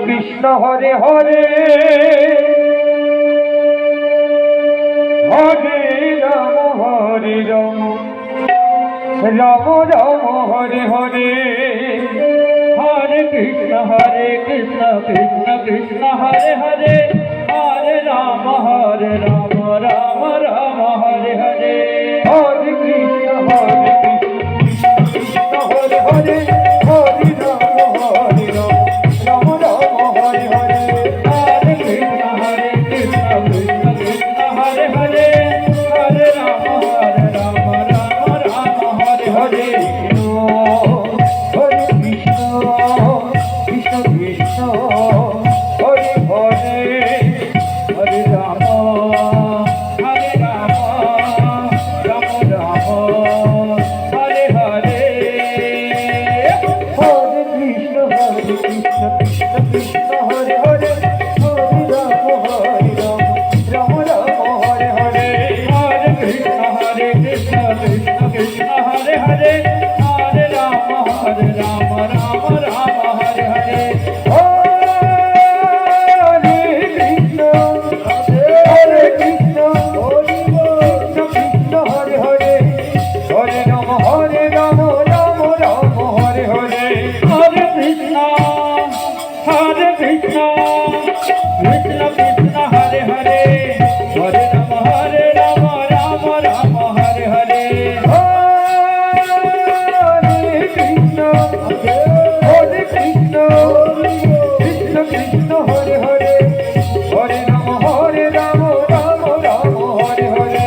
Krishna Hare Hare Hare Ram Ram Ram Hare Hare Hare Krishna Krishna Krishna Hare Hare Hare Ram Ram Ram Hare Hare Hare Krishna Krishna Hare Hare Hare Ram Ram Ram Hare Hare Hare Krishna Krishna Krishna Hare Hare Hare Ram Ram Ram Hare Hare Hare Krishna Krishna Krishna Hare Hare Hare Ram Ram Ram Hare Hare Hare Krishna Krishna Krishna Hare Hare Hare Ram Ram Ram Hare Hare Hare Krishna Krishna Krishna Hare Hare Hare Ram Ram Ram Hare Hare Hare Krishna Krishna Krishna Hare Hare Hare Ram Ram Ram Hare Hare Hare Krishna Krishna Krishna Hare Hare Hare Ram Ram Ram Hare Hare Hare Krishna Krishna Krishna Hare Hare Hare Ram Ram Ram Hare Hare